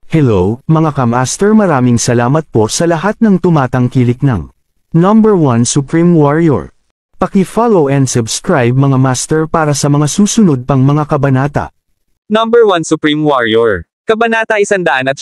Hello, mga kamaster, maraming salamat po sa lahat ng tumatangkilik ng Number 1 Supreme Warrior. Paki-follow and subscribe mga master para sa mga susunod pang mga kabanata. Number 1 Supreme Warrior. Kabanata 171.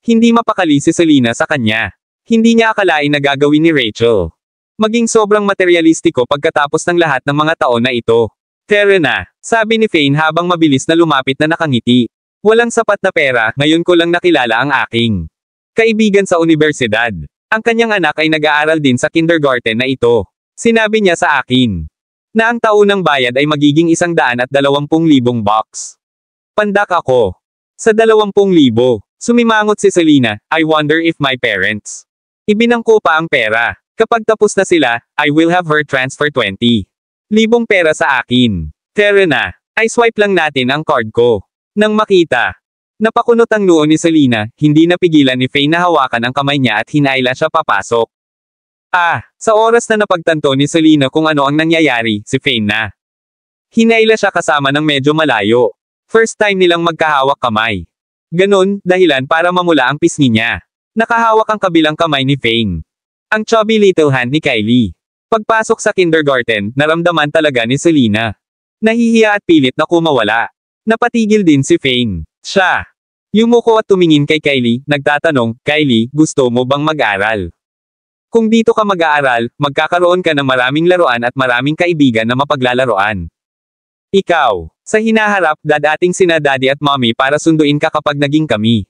Hindi mapakali si Selena sa kanya. Hindi niya akalain na gagawin ni Rachel. Maging sobrang materialistiko pagkatapos ng lahat ng mga taon na ito. Tara na, sabi ni Fane habang mabilis na lumapit na nakangiti. Walang sapat na pera, ngayon ko lang nakilala ang aking kaibigan sa universidad. Ang kanyang anak ay nag-aaral din sa kindergarten na ito. Sinabi niya sa akin na ang taunang bayad ay magiging 120,000 bucks. Pandak ako. Sa 20,000, sumimangot si Selena, I wonder if my parents. Ibinangko pa ang pera. Kapag tapos na sila, I will have her transfer 20,000 pera sa akin. Tara na, ay swipe lang natin ang card ko. Nang makita, napakunot ang noo ni Selena, hindi napigilan ni Fane na hawakan ang kamay niya at hinaila siya papasok. Sa oras na napagtanto ni Selena kung ano ang nangyayari, si Fane na. Hinaila siya kasama ng medyo malayo. First time nilang magkahawak kamay. Ganon, dahilan para mamula ang pisngi niya. Nakahawak ang kabilang kamay ni Fane. Ang chubby little hand ni Kylie. Pagpasok sa kindergarten, naramdaman talaga ni Selena. Nahihiya at pilit na kumawala. Napatigil din si Fane. Siya. Yumuko at tumingin kay Kylie, nagtatanong, Kylie, gusto mo bang mag-aral? Kung dito ka mag-aaral, magkakaroon ka ng maraming laruan at maraming kaibigan na mapaglalaroan. Ikaw, sa hinaharap, dadating sina daddy at mommy para sunduin ka kapag naging kami.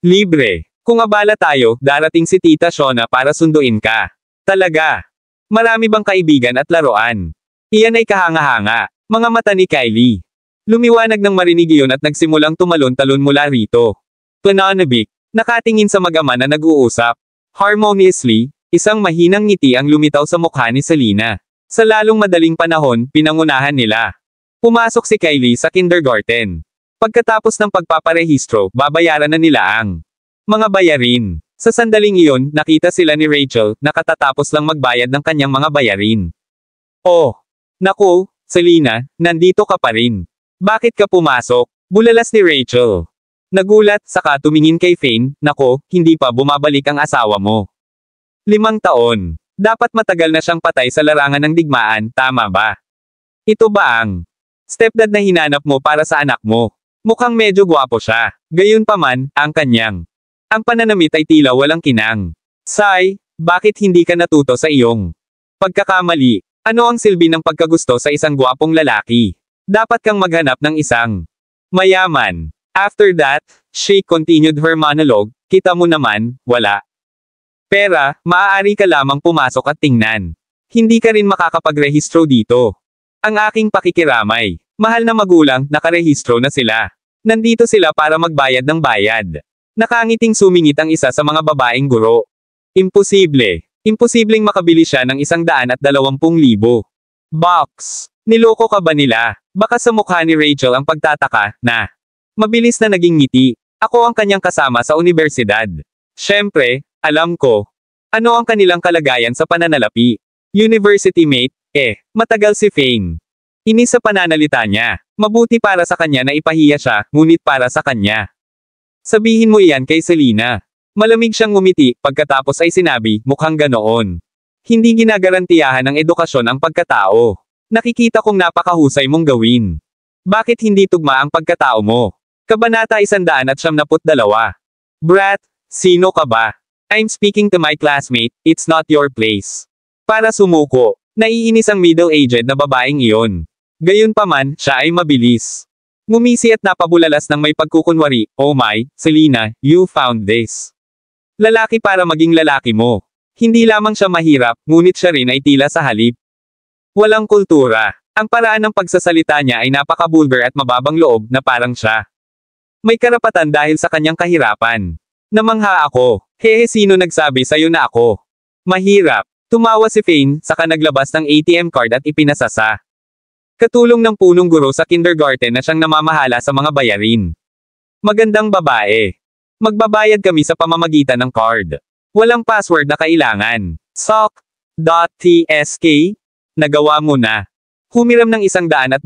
Libre. Kung abala tayo, darating si Tita Shona para sunduin ka. Talaga. Marami bang kaibigan at laruan? Iyan ay kahanga-hanga. Mga mata ni Kylie. Lumiwanag nang marinig iyon at nagsimulang tumalon-talon mula rito. Pananabik. Nakatingin sa mag-ama na nag-uusap. Harmoniously, isang mahinang ngiti ang lumitaw sa mukha ni Selena. Sa lalong madaling panahon, pinangunahan nila. Pumasok si Kylie sa kindergarten. Pagkatapos ng pagpaparehistro, babayaran na nila ang mga bayarin. Sa sandaling iyon, nakita sila ni Rachel, na katatapos lang magbayad ng kanyang mga bayarin. Oh! Naku, Selena, nandito ka pa rin. Bakit ka pumasok? Bulalas ni Rachel. Nagulat, saka tumingin kay Fane, nako, hindi pa bumabalik ang asawa mo. 5 taon. Dapat matagal na siyang patay sa larangan ng digmaan, tama ba? Ito ba ang stepdad na hinanap mo para sa anak mo? Mukhang medyo gwapo siya. Gayunpaman, ang kanyang ang pananamit ay tila walang kinang. Say, bakit hindi ka natuto sa iyong pagkakamali? Ano ang silbi ng pagkagusto sa isang gwapong lalaki? Dapat kang maghanap ng isang mayaman. After that, she continued her monologue, kita mo naman, wala. Pera, maaari ka lamang pumasok at tingnan. Hindi ka rin makakapagrehistro dito. Ang aking pakikiramay. Mahal na magulang, nakarehistro na sila. Nandito sila para magbayad ng bayad. Nakangiting sumingit ang isa sa mga babaeng guro. Imposible. Imposibleng makabili siya ng 120,000 box. Niloko ka ba nila? Baka sa mukha ni Rachel ang pagtataka, na mabilis na naging ngiti. Ako ang kanyang kasama sa universidad. Siyempre, alam ko. Ano ang kanilang kalagayan sa pananalapi? University mate, matagal si Fane. Inis sa pananalita niya. Mabuti para sa kanya na ipahiya siya, ngunit para sa kanya. Sabihin mo iyan kay Selena. Malamig siyang ngumiti, pagkatapos ay sinabi, mukhang ganoon. Hindi ginagarantiyahan ng edukasyon ang pagkatao. Nakikita kong napakahusay mong gawin. Bakit hindi tugma ang pagkatao mo? Kabanata 172. Brat, sino ka ba? I'm speaking to my classmate, it's not your place. Para sumuko, naiinis ang middle-aged na babaeng iyon. Gayunpaman, siya ay mabilis. Ngumisi at napabulalas ng may pagkukunwari, oh my, Selena, you found this. Lalaki para maging lalaki mo. Hindi lamang siya mahirap, ngunit siya rin ay tila sa halip. Walang kultura. Ang paraan ng pagsasalita niya ay napaka-vulgar at mababang loob na parang siya. May karapatan dahil sa kanyang kahirapan. Namangha ako. Hehe, sino nagsabi sa'yo na ako mahirap? Tumawa si Fane, saka naglabas ng ATM card at ipinasa sa katulong ng punong guro sa kindergarten na siyang namamahala sa mga bayarin. Magandang babae. Magbabayad kami sa pamamagitan ng card. Walang password na kailangan. Sock.tsk. Nagawa mo na. Humiram ng 120,000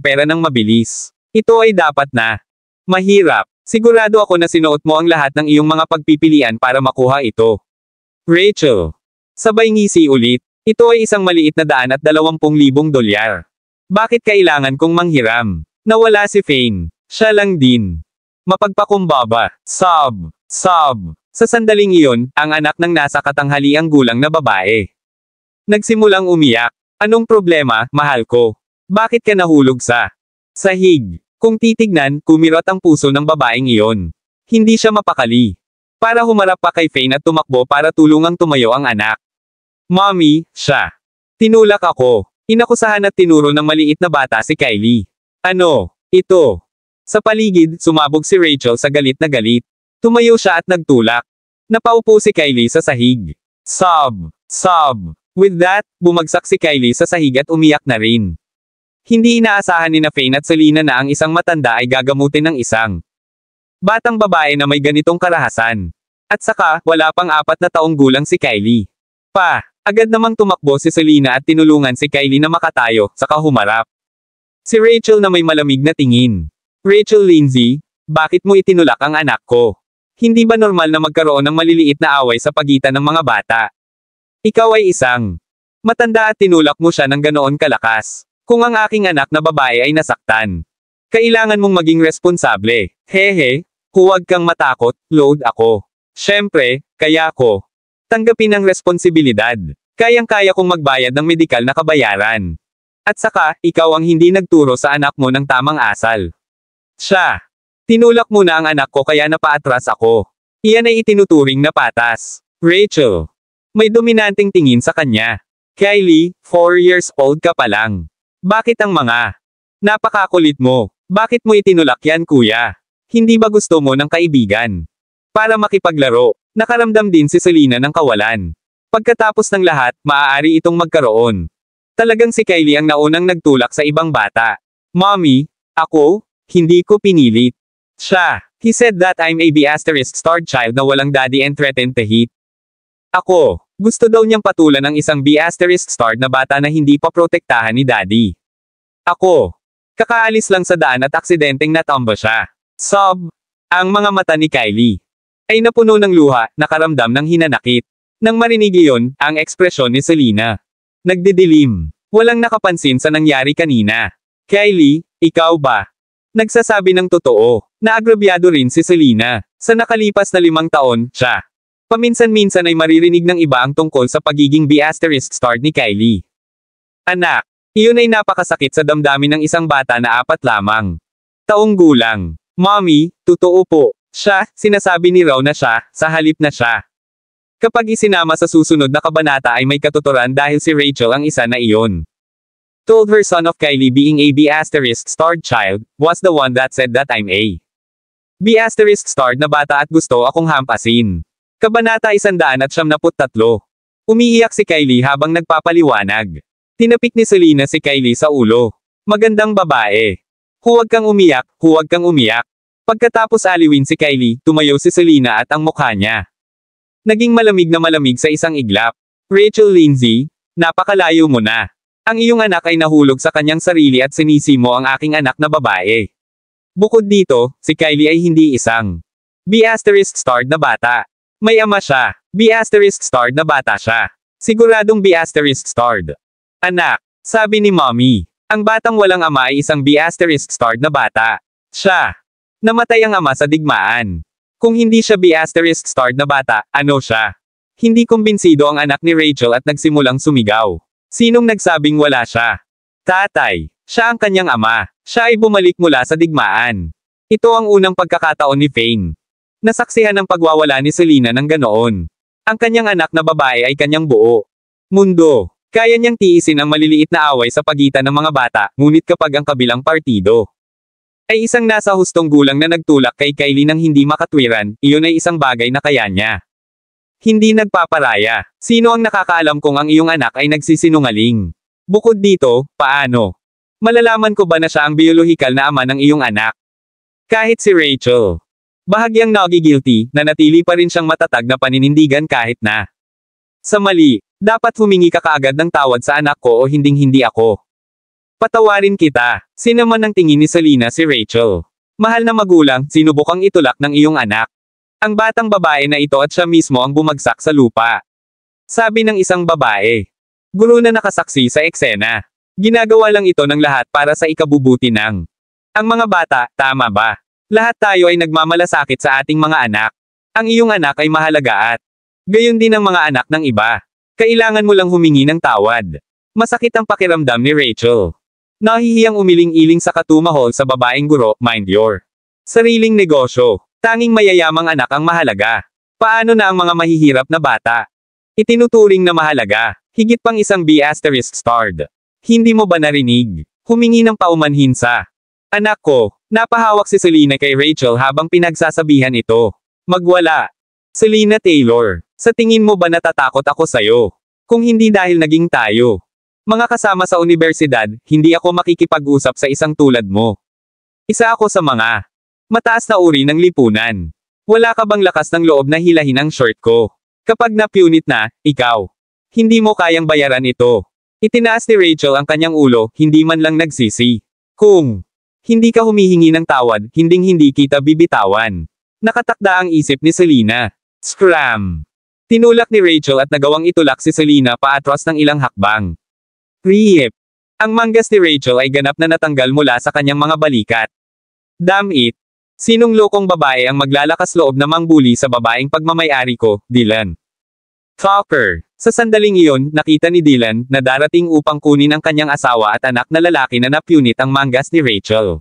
pera ng mabilis. Ito ay dapat na mahirap. Sigurado ako na sinuot mo ang lahat ng iyong mga pagpipilian para makuha ito. Rachel. Sabay ngisi ulit. Ito ay isang maliit na daan at $20,000. Bakit kailangan kong manghiram? Nawala si Fane. Siya lang din. Mapagpakumbaba. Sob. Sob. Sa sandaling iyon, ang anak ng nasa katanghaliang gulang na babae. Nagsimulang umiyak. Anong problema, mahal ko? Bakit ka nahulog sa sahig? Kung titignan, kumirot ang puso ng babaeng iyon. Hindi siya mapakali. Para humarap pa kay Fane at tumakbo para tulungang tumayo ang anak. Mommy, siya. Tinulak ako. Inakusahan at tinuro ng maliit na bata si Kylie. Ano? Ito. Sa paligid, sumabog si Rachel sa galit na galit. Tumayo siya at nagtulak. Napaupo si Kylie sa sahig. Sob. Sob. With that, bumagsak si Kylie sa sahig at umiyak na rin. Hindi inaasahan ni Fane at Selena na ang isang matanda ay gagamutin ng isang batang babae na may ganitong karahasan. At saka, wala pang 4 na taong gulang si Kylie. Agad namang tumakbo si Selena at tinulungan si Kylie na makatayo, saka humarap. Si Rachel na may malamig na tingin. Rachel Lindsay, bakit mo itinulak ang anak ko? Hindi ba normal na magkaroon ng maliliit na away sa pagitan ng mga bata? Ikaw ay isang matanda at tinulak mo siya ng ganoon kalakas. Kung ang aking anak na babae ay nasaktan, kailangan mong maging responsable. Hehe, huwag kang matakot, load ako. Siyempre, kaya ko. Tanggapin ang responsibilidad. Kayang-kaya kong magbayad ng medikal na kabayaran. At saka, ikaw ang hindi nagturo sa anak mo ng tamang asal. Siya. Tinulak mo na ang anak ko kaya napaatras ako. Iyan ay itinuturing na patas. Rachel. May dominanteng tingin sa kanya. Kylie, 4 years old ka pa lang. Bakit ang mga napakakulit mo? Bakit mo itinulak yan, kuya? Hindi ba gusto mo ng kaibigan? Para makipaglaro. Nakaramdam din si Selena ng kawalan. Pagkatapos ng lahat, maaari itong magkaroon. Talagang si Kylie ang naunang nagtulak sa ibang bata. Mommy, ako, hindi ko pinilit. Siya, he said that I'm a B***starred child na walang daddy and threatened to hit. Ako, gusto daw niyang patulan ng isang B***starred na bata na hindi pa protektahan ni daddy. Ako, kakaalis lang sa daan at aksidenteng natamba siya. Sob, ang mga mata ni Kylie ay napuno ng luha, nakaramdam ng hinanakit. Nang marinig iyon, ang ekspresyon ni Selena nagdidilim. Walang nakapansin sa nangyari kanina. Kylie, ikaw ba? Nagsasabi ng totoo. Naagrabyado rin si Selena. Sa nakalipas na 5 taon, siya. Paminsan-minsan ay maririnig ng iba ang tungkol sa pagiging B***starred ni Kylie. Anak, iyon ay napakasakit sa damdamin ng isang bata na 4 lamang taong gulang. Mommy, totoo po. Siya, sinasabi ni Raw na siya, sa halip na siya. Kapag isinama sa susunod na kabanata ay may katuturan dahil si Rachel ang isa na iyon. Told her son of Kylie being a B***starred child, was the one that said that I'm a B***starred na bata at gusto akong hampasin. Kabanata 173. Umiiyak si Kylie habang nagpapaliwanag. Tinapik ni Selena si Kylie sa ulo. Magandang babae. Huwag kang umiyak, huwag kang umiyak. Pagkatapos aliwin si Kylie, tumayo si Selena at ang mukha niya naging malamig na malamig sa isang iglap. Rachel Lindsay, napakalayo mo na. Ang iyong anak ay nahulog sa kanyang sarili at sinisi mo ang aking anak na babae. Bukod dito, si Kylie ay hindi isang B***starred na bata. May ama siya. B***starred na bata siya. Siguradong B***starred. Anak, sabi ni Mommy, ang batang walang ama ay isang B***starred na bata. Siya. Namatay ang ama sa digmaan. Kung hindi siya B***starred na bata, ano siya? Hindi kumbinsido ang anak ni Rachel at nagsimulang sumigaw. Sinong nagsabing wala siya? Tatay. Siya ang kanyang ama. Siya ay bumalik mula sa digmaan. Ito ang unang pagkakataon ni Fane. Nasaksihan ang pagwawala ni Selena ng ganoon. Ang kanyang anak na babae ay kanyang buo mundo. Kaya niyang tiisin ang maliliit na away sa pagitan ng mga bata, ngunit kapag ang kabilang partido ay isang nasa hustong gulang na nagtulak kay Kylie nang hindi makatwiran, iyon ay isang bagay na kaya niya hindi nagpaparaya. Sino ang nakakaalam kung ang iyong anak ay nagsisinungaling? Bukod dito, paano malalaman ko ba na siya ang biolohikal na ama ng iyong anak? Kahit si Rachel, bahagyang nagigilty, nanatili pa rin siyang matatag na paninindigan kahit na sa mali. Dapat humingi ka kaagad ng tawad sa anak ko o hinding-hindi ako patawarin kita. Sinaman ang tingin ni Selena si Rachel. Mahal na magulang, sinubukang itulak ng iyong anak. Ang batang babae na ito at siya mismo ang bumagsak sa lupa. Sabi ng isang babae. Guro na nakasaksi sa eksena. Ginagawa lang ito ng lahat para sa ikabubuti ng ang mga bata, tama ba? Lahat tayo ay nagmamalasakit sa ating mga anak. Ang iyong anak ay mahalaga at gayon din ang mga anak ng iba. Kailangan mo lang humingi ng tawad. Masakit ang pakiramdam ni Rachel. Nahihiyang umiling-iling sa katumahol sa babaeng guro, mind your sariling negosyo. Tanging mayayamang anak ang mahalaga. Paano na ang mga mahihirap na bata? Itinuturing na mahalaga. Higit pang isang B** starred. Hindi mo ba narinig? Humingi ng paumanhin sa anak ko. Napahawak si Selena kay Rachel habang pinagsasabihan ito. Magwala. Selena Taylor. Sa tingin mo ba natatakot ako sa'yo? Kung hindi dahil naging tayo mga kasama sa unibersidad, hindi ako makikipag-usap sa isang tulad mo. Isa ako sa mga mataas na uri ng lipunan. Wala ka bang lakas ng loob na hilahin ang shirt ko? Kapag napunit na, ikaw. Hindi mo kayang bayaran ito. Itinaas ni Rachel ang kanyang ulo, hindi man lang nagsisi. Kung hindi ka humihingi ng tawad, hinding-hindi kita bibitawan. Nakatakda ang isip ni Selena. Scram! Tinulak ni Rachel at nagawang itulak si Selena paatras ng ilang hakbang. Rip! Ang manggas ni Rachel ay ganap na natanggal mula sa kanyang mga balikat. Damn it! Sinong lokong babae ang maglalakas loob na mangbuli sa babaeng pagmamayari ko, Dylan? Talker! Sa sandaling iyon, nakita ni Dylan na darating upang kunin ang kanyang asawa at anak na lalaki na napunit ang manggas ni Rachel.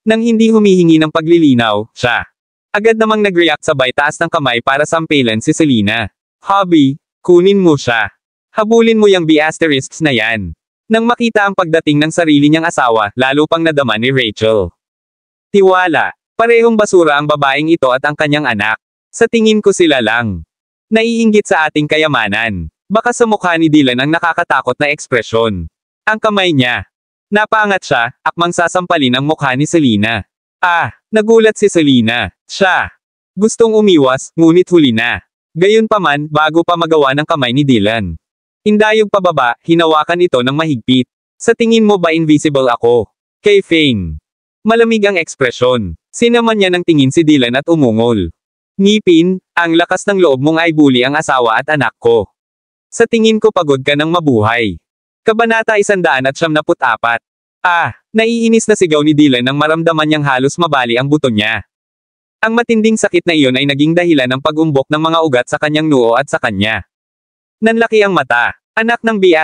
Nang hindi humihingi ng paglilinaw, siya agad namang nag-react sabay taas ng kamay para sampilan si Selena. Hobby, kunin mo siya. Habulin mo yung B** na yan. Nang makita ang pagdating ng sarili niyang asawa, lalo pang nadama ni Rachel. Tiwala. Parehong basura ang babaeng ito at ang kanyang anak. Sa tingin ko sila lang naiinggit sa ating kayamanan. Baka sa mukha ni Dylan ang nakakatakot na ekspresyon. Ang kamay niya. Napaangat siya, akmang sasampalin ang mukha ni Selena. Nagulat si Selena. Siya. Gustong umiwas, ngunit huli na. Gayunpaman, bago pa magawa ng kamay ni Dylan. Indayog pababa, hinawakan ito ng mahigpit. Sa tingin mo ba invisible ako? Kay Fane. Malamig ang ekspresyon. Sinaman niya ng tingin si Dylan at umungol. Ngipin, ang lakas ng loob mong ay bully ang asawa at anak ko. Sa tingin ko pagod ka ng mabuhay. Kabanata 174. Naiinis na sigaw ni Dylan nang maramdaman niyang halos mabali ang buto niya. Ang matinding sakit na iyon ay naging dahilan ng pag-umbok ng mga ugat sa kanyang noo at sa kanya. Nanlaki ang mata. Anak ng B***.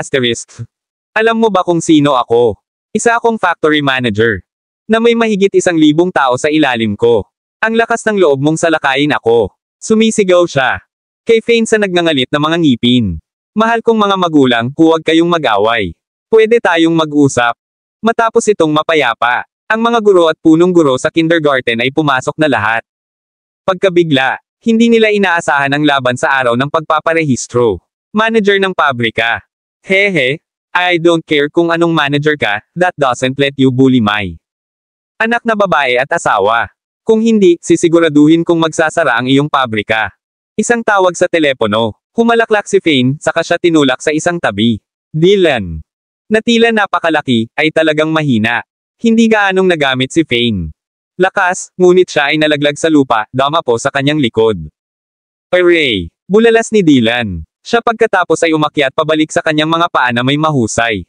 Alam mo ba kung sino ako? Isa akong factory manager. Na may mahigit 1,000 tao sa ilalim ko. Ang lakas ng loob mong salakayin ako. Sumisigaw siya. Kay Fane sa nagngangalit na mga ngipin. Mahal kong mga magulang, huwag kayong mag-away. Pwede tayong mag-usap. Matapos itong mapayapa, ang mga guro at punong guro sa kindergarten ay pumasok na lahat. Pagkabigla, hindi nila inaasahan ang laban sa araw ng pagpaparehistro. Manager ng pabrika. Hehe, I don't care kung anong manager ka, that doesn't let you bully my anak na babae at asawa. Kung hindi, sisiguraduhin kong magsasara ang iyong pabrika. Isang tawag sa telepono. Humalaklak si Fane, saka siya tinulak sa isang tabi. Dylan. Na tila napakalaki, ay talagang mahina. Hindi gaanong nagamit si Fane. Lakas, ngunit siya ay nalaglag sa lupa, dama po sa kanyang likod. Hooray! Bulalas ni Dylan. Siya pagkatapos ay umakyat pabalik sa kanyang mga paa na may mahusay.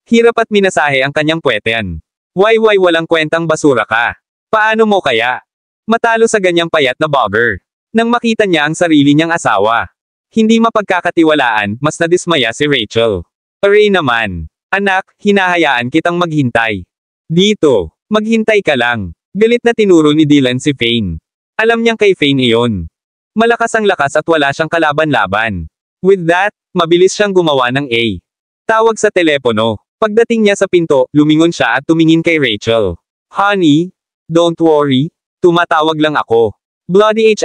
Hirap at minasahe ang kanyang puweten. Wayway walang kwentang basura ka. Paano mo kaya matalo sa ganyang payat na bogger? Nang makita niya ang sarili niyang asawa. Hindi mapagkakatiwalaan, mas nadismaya si Rachel. Hooray naman. Anak, hinahayaan kitang maghintay. Dito, maghintay ka lang. Galit na tinuro ni Dylan si Fane. Alam niyang kay Fane iyon. Malakas ang lakas at wala siyang kalaban-laban. With that, mabilis siyang gumawa ng A. Tawag sa telepono. Pagdating niya sa pinto, lumingon siya at tumingin kay Rachel. Honey, don't worry. Tumatawag lang ako. Bloody H**,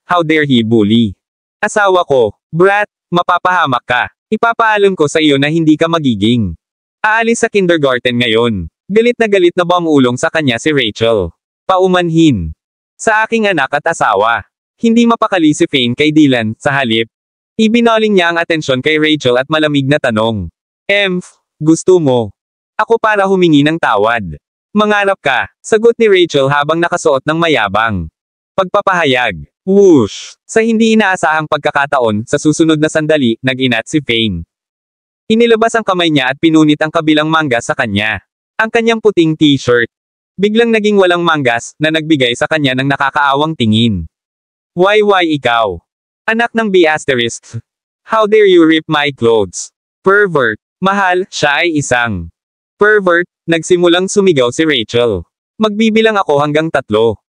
how dare he bully? Asawa ko, brat, mapapahamak ka. Ipapaalam ko sa iyo na hindi ka magiging aalis sa kindergarten ngayon. Galit na bumulong sa kanya si Rachel. Paumanhin. Sa aking anak at asawa. Hindi mapakali si Fane kay Dylan, sa halip. Ibinaling niya ang atensyon kay Rachel at malamig na tanong. Gusto mo ako para humingi ng tawad? Mangarap ka, sagot ni Rachel habang nakasuot ng mayabang. Pagpapahayag. Whoosh! Sa hindi inaasahang pagkakataon, sa susunod na sandali, nag-inat si Fane. Inilabas ang kamay niya at pinunit ang kabilang mangga sa kanya. Ang kanyang puting t-shirt. Biglang naging walang manggas, na nagbigay sa kanya ng nakakaawang tingin. Why ikaw? Anak ng B***. How dare you rip my clothes? Pervert. Mahal, siya ay isang pervert. Nagsimulang sumigaw si Rachel. Magbibilang ako hanggang 3.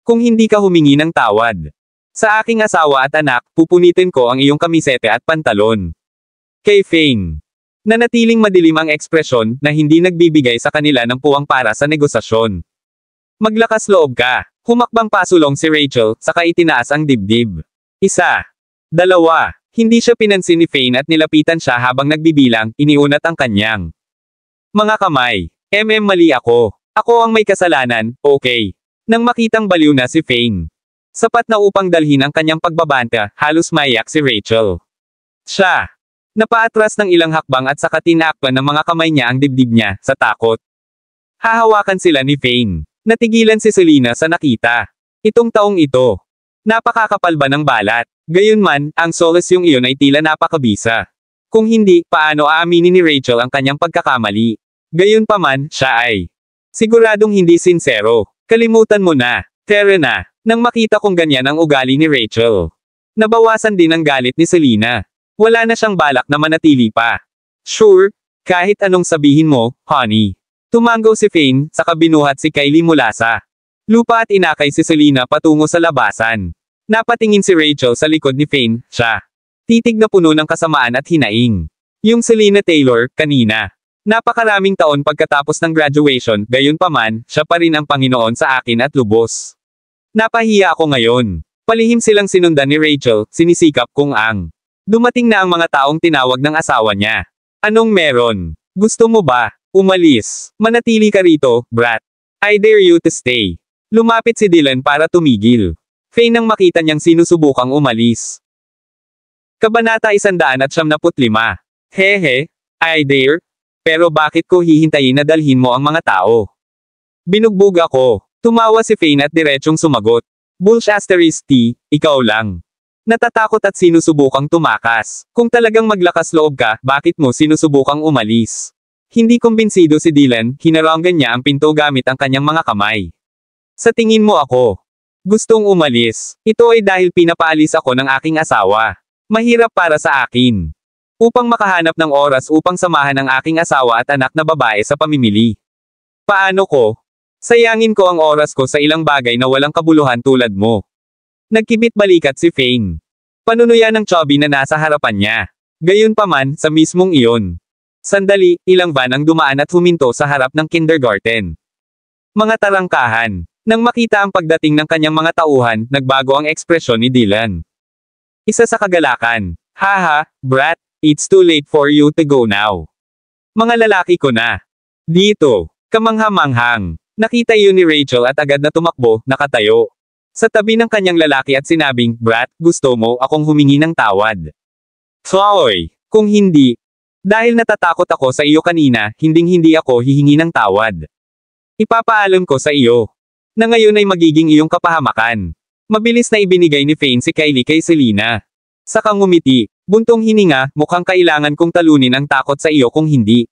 Kung hindi ka humingi ng tawad sa aking asawa at anak, pupunitin ko ang iyong kamisete at pantalon. Kay Fane. Nanatiling madilim ang ekspresyon na hindi nagbibigay sa kanila ng puwang para sa negosasyon. Maglakas loob ka. Humakbang pasulong si Rachel, saka itinaas ang dibdib. 1, 2. Hindi siya pinansin ni Fane at nilapitan siya habang nagbibilang, iniunat ang kanyang mga kamay. Mali ako. Ako ang may kasalanan, okay. Nang makitang baliw na si Fane. Sapat na upang dalhin ang kanyang pagbabanta, halos maiyak si Rachel. Siya. Napaatras ng ilang hakbang at saka tinakpan ng mga kamay niya ang dibdib niya, sa takot. Hahawakan sila ni Fane. Natigilan si Selena sa nakita. Itong taong ito. Napakakapal ba ng balat? Gayunman, ang solace yung iyon ay tila napakabisa. Kung hindi, paano aaminin ni Rachel ang kanyang pagkakamali? Gayunpaman, siya ay siguradong hindi sincero. Kalimutan mo na. Tara na. Nang makita kong ganyan ang ugali ni Rachel. Nabawasan din ang galit ni Selena. Wala na siyang balak na manatili pa. Sure, kahit anong sabihin mo, honey. Tumanggaw si Fane, saka binuhat si Kylie mula sa lupa at inakay si Selena patungo sa labasan. Napatingin si Rachel sa likod ni Fane, siya. Titig na puno ng kasamaan at hinaing. Yung Selena Taylor, kanina. Napakaraming taon pagkatapos ng graduation, gayunpaman, siya pa rin ang Panginoon sa akin at lubos. Napahiya ako ngayon. Palihim silang sinundan ni Rachel, sinisikap kung ang dumating na ang mga taong tinawag ng asawa niya. Anong meron? Gusto mo ba umalis? Manatili ka rito, brat. I dare you to stay. Lumapit si Dylan para tumigil. Fane nang makita niyang sinusubukang umalis. Kabanata 195. Hehe, I dare. Pero bakit ko hihintayin na dalhin mo ang mga tao? Binugbog ako. Tumawa si Fane at diretsong sumagot. Bullsh*T, ikaw lang. Natatakot at sinusubukang tumakas. Kung talagang maglakas loob ka, bakit mo sinusubukang umalis? Hindi kumbinsido si Dylan, hinaranggan niya ang pinto gamit ang kanyang mga kamay. Sa tingin mo ako gustong umalis. Ito ay dahil pinapaalis ako ng aking asawa. Mahirap para sa akin. Upang makahanap ng oras upang samahan ang aking asawa at anak na babae sa pamimili. Paano ko? Sayangin ko ang oras ko sa ilang bagay na walang kabuluhan tulad mo. Nagkibit balikat si Fane. Panunuya ng chubby na nasa harapan niya. Gayunpaman, sa mismong iyon. Sandali, ilang van ang dumaan at huminto sa harap ng kindergarten. Mga tarangkahan. Nang makita ang pagdating ng kanyang mga tauhan, nagbago ang ekspresyon ni Dylan. Isa sa kagalakan. Haha, brat, it's too late for you to go now. Mga lalaki ko na. Dito. Kamangha-manghang. Nakita yun ni Rachel at agad na tumakbo, nakatayo. Sa tabi ng kanyang lalaki at sinabing, brat, gusto mo akong humingi ng tawad? Floy, kung hindi. Dahil natatakot ako sa iyo kanina, hindi ako hihingi ng tawad. Ipapaalam ko sa iyo na ngayon ay magiging iyong kapahamakan. Mabilis na ibinigay ni Fane si Kylie kay Selena. Saka ngumiti, buntong hininga, mukhang kailangan kong talunin ang takot sa iyo kung hindi.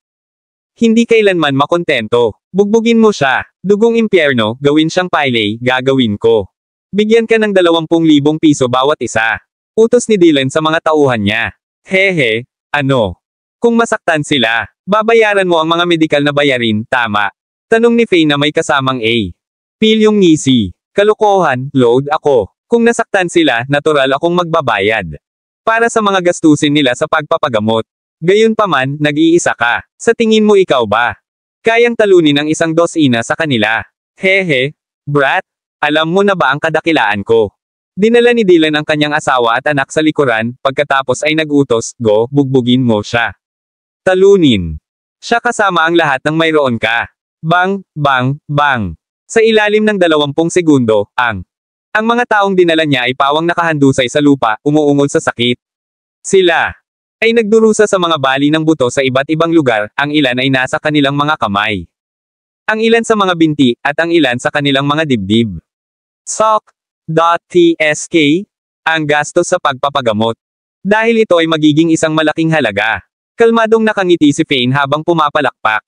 Hindi kailanman makontento. Bugbugin mo siya. Dugong impyerno, gawin siyang pile, gagawin ko. Bigyan ka ng 20,000 piso bawat isa. Utos ni Dylan sa mga tauhan niya. Hehe, ano? Kung masaktan sila, babayaran mo ang mga medikal na bayarin, tama. Tanong ni Fane na may kasamang A. Pilyong ngisi. Kalokohan, load ako. Kung nasaktan sila, natural akong magbabayad. Para sa mga gastusin nila sa pagpapagamot. Gayunpaman, nag-iisa ka. Sa tingin mo ikaw ba kayang talunin ang 12 sa kanila? Hehe, brat, alam mo na ba ang kadakilaan ko? Dinala ni Dylan ang kanyang asawa at anak sa likuran, pagkatapos ay nag-utos, go, bugbugin mo siya. Talunin. Siya kasama ang lahat ng mayroon ka. Bang, bang, bang. Sa ilalim ng 20 segundo, ang mga taong dinala niya ay pawang nakahandusay sa lupa, umuungol sa sakit. Sila ay nagdurusa sa mga bali ng buto sa iba't ibang lugar, ang ilan ay nasa kanilang mga kamay. Ang ilan sa mga binti, at ang ilan sa kanilang mga dibdib. SOC.TSK, ang gastos sa pagpapagamot. Dahil ito ay magiging isang malaking halaga. Kalmadong nakangiti si Fane habang pumapalakpak.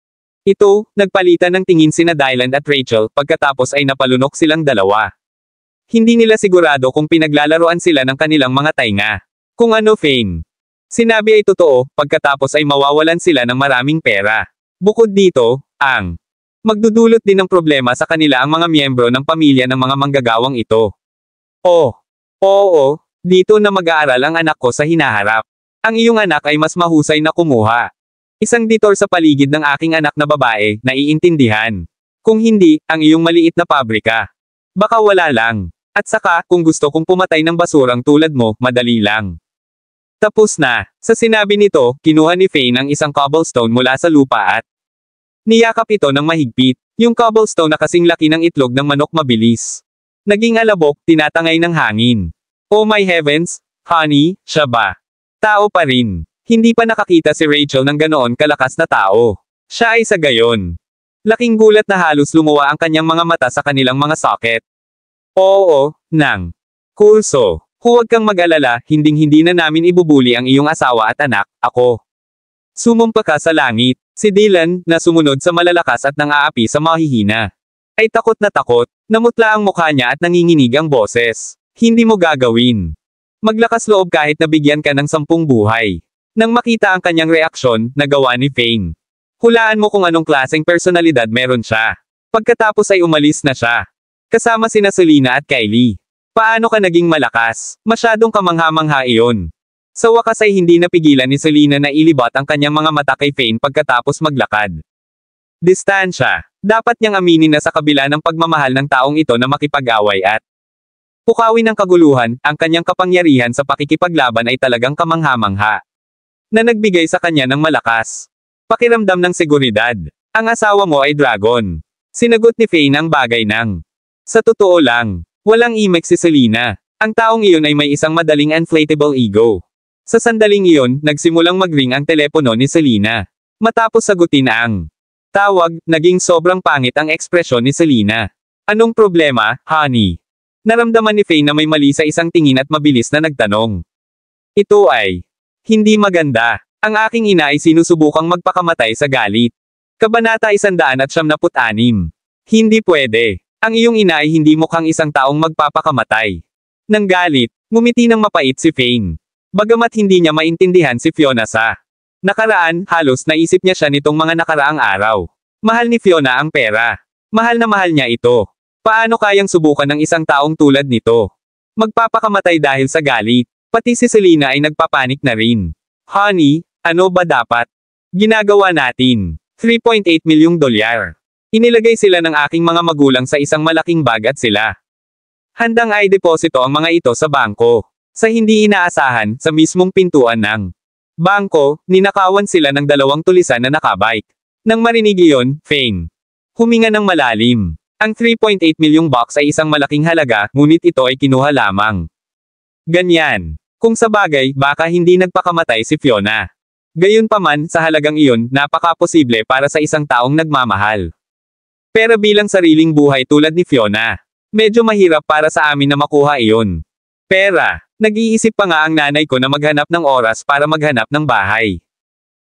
Ito, nagpalitan ng tingin sina Dylan at Rachel pagkatapos ay napalunok silang dalawa. Hindi nila sigurado kung pinaglalaroan sila ng kanilang mga tainga. Kung ano Fane. Sinabi ay totoo, pagkatapos ay mawawalan sila ng maraming pera. Bukod dito, ang magdudulot din ng problema sa kanila ang mga miyembro ng pamilya ng mga manggagawang ito. Oo, dito na mag-aaral ang anak ko sa hinaharap. Ang iyong anak ay mas mahusay na kumuha. Isang ditor sa paligid ng aking anak na babae, naiintindihan. Kung hindi, ang iyong maliit na pabrika. Baka wala lang. At saka, kung gusto kong pumatay ng basurang tulad mo, madali lang. Tapos na. Sa sinabi nito, kinuha ni Fane ang isang cobblestone mula sa lupa at niyakap ito ng mahigpit. Yung cobblestone na kasing laki ng itlog ng manok mabilis. Naging alabok, tinatangay ng hangin. Oh my heavens, honey, siya ba? Tao pa rin. Hindi pa nakakita si Rachel ng ganoon kalakas na tao. Siya ay sa gayon. Laking gulat na halos lumuwa ang kanyang mga mata sa kanilang mga socket. Oo, nang. Kurso. Huwag kang mag-alala, hinding-hindi na namin ibubuli ang iyong asawa at anak, ako. Sumumpa ka sa langit. Si Dylan, na sumunod sa malalakas at nang-aapi sa mahihina. Ay takot na takot, namutla ang mukha niya at nanginginig ang boses. Hindi mo gagawin. Maglakas loob kahit nabigyan ka ng 10 buhay. Nang makita ang kanyang reaksyon, nagawa ni Fane. Hulaan mo kung anong klaseng personalidad meron siya. Pagkatapos ay umalis na siya. Kasama sina Selena at Kylie. Paano ka naging malakas? Masyadong kamangha-mangha iyon. Sa wakas ay hindi napigilan ni Selena na ilibot ang kanyang mga mata kay Fane pagkatapos maglakad. Distansya. Dapat niyang aminin na sa kabila ng pagmamahal ng taong ito na makipag-away at pukawin ng kaguluhan, ang kanyang kapangyarihan sa pakikipaglaban ay talagang kamangha-mangha. Na nagbigay sa kanya ng malakas. Pakiramdam ng seguridad. Ang asawa mo ay dragon. Sinagot ni Fane ang bagay ng sa totoo lang. Walang imek si Selena. Ang taong iyon ay may isang madaling inflatable ego. Sa sandaling iyon, nagsimulang mag-ring ang telepono ni Selena. Matapos sagutin ang tawag, naging sobrang pangit ang ekspresyon ni Selena. Anong problema, honey? Naramdaman ni Fane na may mali sa isang tingin at mabilis na nagtanong. Ito ay hindi maganda. Ang aking ina ay sinusubukang magpakamatay sa galit. Kabanata 196. Hindi pwede. Ang iyong ina ay hindi mukhang isang taong magpapakamatay. Nang galit, ngumiti ng mapait si Fane. Bagamat hindi niya maintindihan si Fiona sa nakaraan, halos naisip niya siya nitong mga nakaraang araw. Mahal ni Fiona ang pera. Mahal na mahal niya ito. Paano kayang subukan ng isang taong tulad nito? Magpapakamatay dahil sa galit. Pati si Selena ay nagpapanik na rin. Honey, ano ba dapat ginagawa natin? $3.8 milyong. Inilagay sila ng aking mga magulang sa isang malaking bag at sila handang ay deposito ang mga ito sa bangko. Sa hindi inaasahan, sa mismong pintuan ng bangko, ninakawan sila ng 2 tulisan na nakabike. Nang marinig iyon, Fane huminga ng malalim. Ang $3.8 milyong ay isang malaking halaga, ngunit ito ay kinuha lamang. Ganyan. Kung sa bagay, baka hindi nagpakamatay si Fiona. Gayunpaman, sa halagang iyon, napaka-posible para sa isang taong nagmamahal. Pero bilang sariling buhay tulad ni Fiona, medyo mahirap para sa amin na makuha iyon. Pera. Nag-iisip pa nga ang nanay ko na maghanap ng oras para maghanap ng bahay.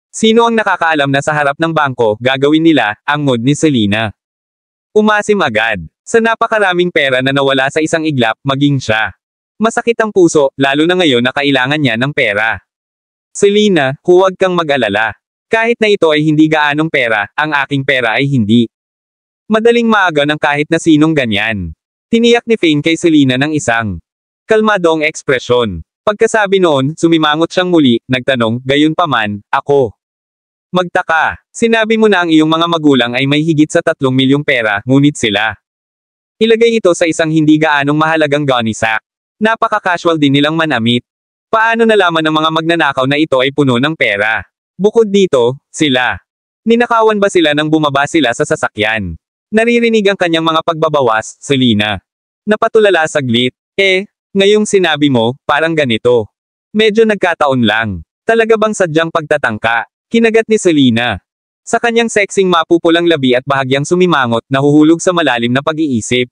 Sino ang nakakaalam na sa harap ng bangko, gagawin nila, ang mood ni Selena? Umasim agad. Sa napakaraming pera na nawala sa isang iglap, maging siya. Masakit ang puso, lalo na ngayon na kailangan niya ng pera. Selena, huwag kang mag-alala. Kahit na ito ay hindi gaanong pera, ang aking pera ay hindi. Madaling maaga ng kahit na sinong ganyan. Tiniyak ni Fane kay Selena ng isang kalmadong ekspresyon. Pagkasabi noon, sumimangot siyang muli, nagtanong, gayunpaman, ako. Magtaka. Sinabi mo na ang iyong mga magulang ay may higit sa 3 milyong pera, ngunit sila ilagay ito sa isang hindi gaanong mahalagang gunny sack. Napaka-casual din nilang manamit. Paano nalaman ng mga magnanakaw na ito ay puno ng pera? Bukod dito, sila ninakawan ba sila nang bumaba sila sa sasakyan? Naririnig ang kanyang mga pagbabawas, Selena. Napatulala saglit. Ngayong sinabi mo, parang ganito. Medyo nagkataon lang. Talaga bang sadyang pagtatangka? Kinagat ni Selena. Sa kanyang sexing mapupulang labi at bahagyang sumimangot, nahuhulog sa malalim na pag-iisip.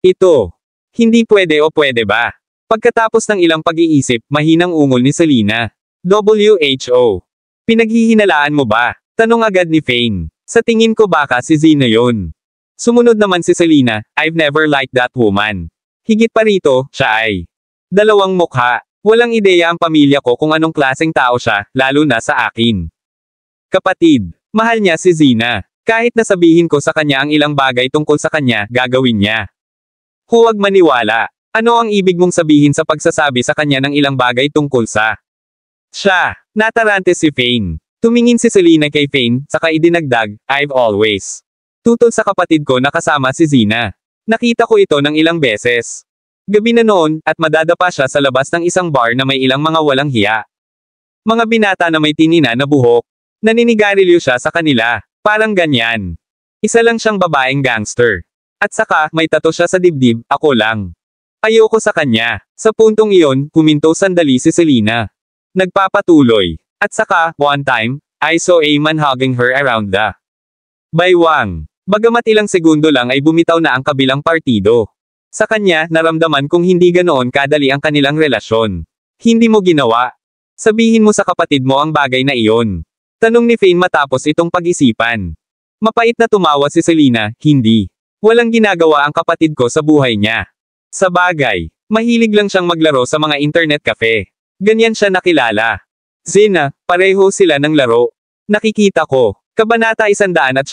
Ito. Hindi pwede o pwede ba? Pagkatapos ng ilang pag-iisip, mahinang ungol ni Selena. WHO. Pinaghihinalaan mo ba? Tanong agad ni Fane. Sa tingin ko baka si Zina yon. Sumunod naman si Selena, I've never liked that woman. Higit pa rito, siya ay dalawang mukha. Walang ideya ang pamilya ko kung anong klaseng tao siya, lalo na sa akin. Kapatid, mahal niya si Zina. Kahit nasabihin ko sa kanya ang ilang bagay tungkol sa kanya, gagawin niya. Huwag maniwala. Ano ang ibig mong sabihin sa pagsasabi sa kanya ng ilang bagay tungkol sa siya? Natarante si Fane. Tumingin si Selena kay Fane, saka idinagdag, I've always tutol sa kapatid ko na kasama si Zina. Nakita ko ito ng ilang beses. Gabi na noon, at madadapa siya sa labas ng isang bar na may ilang mga walang hiya. Mga binata na may tinina na buhok. Naninigarilyo siya sa kanila. Parang ganyan. Isa lang siyang babaeng gangster. At saka, may tato siya sa dibdib, ako lang. Ayoko sa kanya. Sa puntong iyon, huminto sandali si Selena. Nagpapatuloy. At saka, one time, I saw a man hugging her around the baywang. Bagamat ilang segundo lang ay bumitaw na ang kabilang partido. Sa kanya, naramdaman kong hindi ganoon kadali ang kanilang relasyon. Hindi mo ginawa. Sabihin mo sa kapatid mo ang bagay na iyon. Tanong ni Fane matapos itong pag-isipan. Mapait na tumawa si Selena, hindi. Walang ginagawa ang kapatid ko sa buhay niya. Sa bagay, mahilig lang siyang maglaro sa mga internet cafe. Ganyan siya nakilala. Zina, pareho sila ng laro. Nakikita ko. Kabanata 177.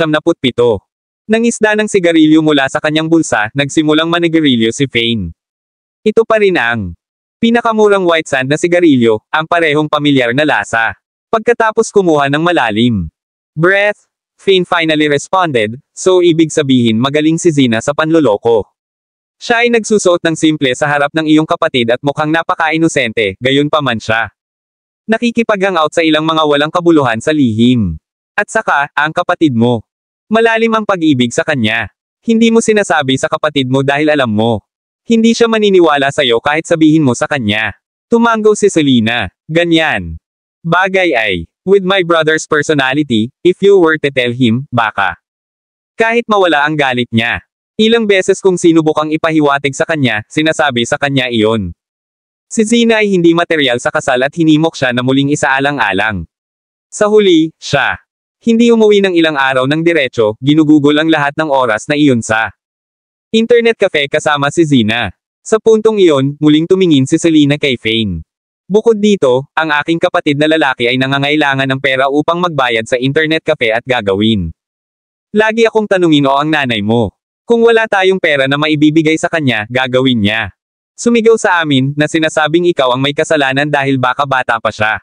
Nangisda ng sigarilyo mula sa kanyang bulsa, nagsimulang manigarilyo si Fane. Ito pa rin ang pinakamurang white sand na sigarilyo, ang parehong pamilyar na lasa. Pagkatapos kumuha ng malalim breath, Fane finally responded, so ibig sabihin magaling si Zina sa panloloko. Siya ay nagsusuot ng simple sa harap ng iyong kapatid at mukhang napaka-inosente, gayon pa man siya. Nakikipag-hangout sa ilang mga walang kabuluhan sa lihim. At saka, ang kapatid mo. Malalim ang pag-ibig sa kanya. Hindi mo sinasabi sa kapatid mo dahil alam mo. Hindi siya maniniwala sa'yo kahit sabihin mo sa kanya. Tumango si Selena. Ganyan. Bagay ay, with my brother's personality, if you were to tell him, baka. Kahit mawala ang galit niya. Ilang beses kung sinubukang ipahiwatig sa kanya, sinasabi sa kanya iyon. Si Zina ay hindi material sa kasal at hinimok siya na muling isaalang-alang. Sa huli, siya. Hindi umuwi ng ilang araw ng diretso, ginugugol ang lahat ng oras na iyon sa internet cafe kasama si Zina. Sa puntong iyon, muling tumingin si Selena kay Fane. Bukod dito, ang aking kapatid na lalaki ay nangangailangan ng pera upang magbayad sa internet cafe at gagawin. Lagi akong tanungin o ang nanay mo. Kung wala tayong pera na maibibigay sa kanya, gagawin niya. Sumigaw sa amin, na sinasabing ikaw ang may kasalanan dahil baka bata pa siya.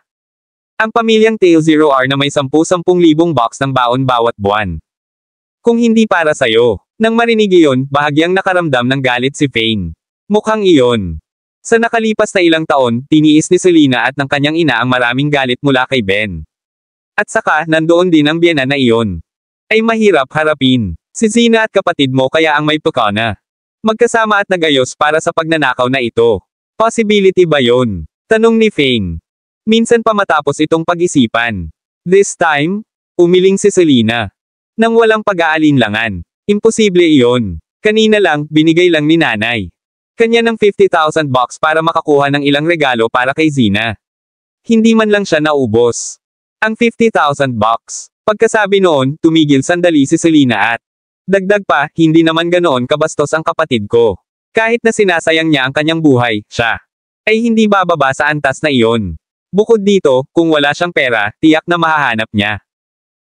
Ang pamilyang Tail 0R na may 10,000 box ng baon bawat buwan. Kung hindi para sa'yo. Nang marinig iyon, bahagyang nakaramdam ng galit si Fane. Mukhang iyon. Sa nakalipas na ilang taon, tiniis ni Selena at ng kanyang ina ang maraming galit mula kay Ben. At saka, nandoon din ang biyena na iyon. Ay mahirap harapin. Si Zina at kapatid mo kaya ang may pekana. Magkasama at nagayos para sa pagnanakaw na ito. Possibility ba yon? Tanong ni Fane. Minsan pa matapos itong pag-isipan. This time, umiling si Selena. Nang walang pag-aalinlangan. Imposible iyon. Kanina lang, binigay lang ni nanay. Kanya ng 50,000 bucks para makakuha ng ilang regalo para kay Zina. Hindi man lang siya naubos. Ang 50,000 bucks. Pagkasabi noon, tumigil sandali si Selena at dagdag pa, hindi naman ganoon kabastos ang kapatid ko. Kahit na sinasayang niya ang kanyang buhay, siya ay hindi bababa sa antas na iyon. Bukod dito, kung wala siyang pera, tiyak na mahahanap niya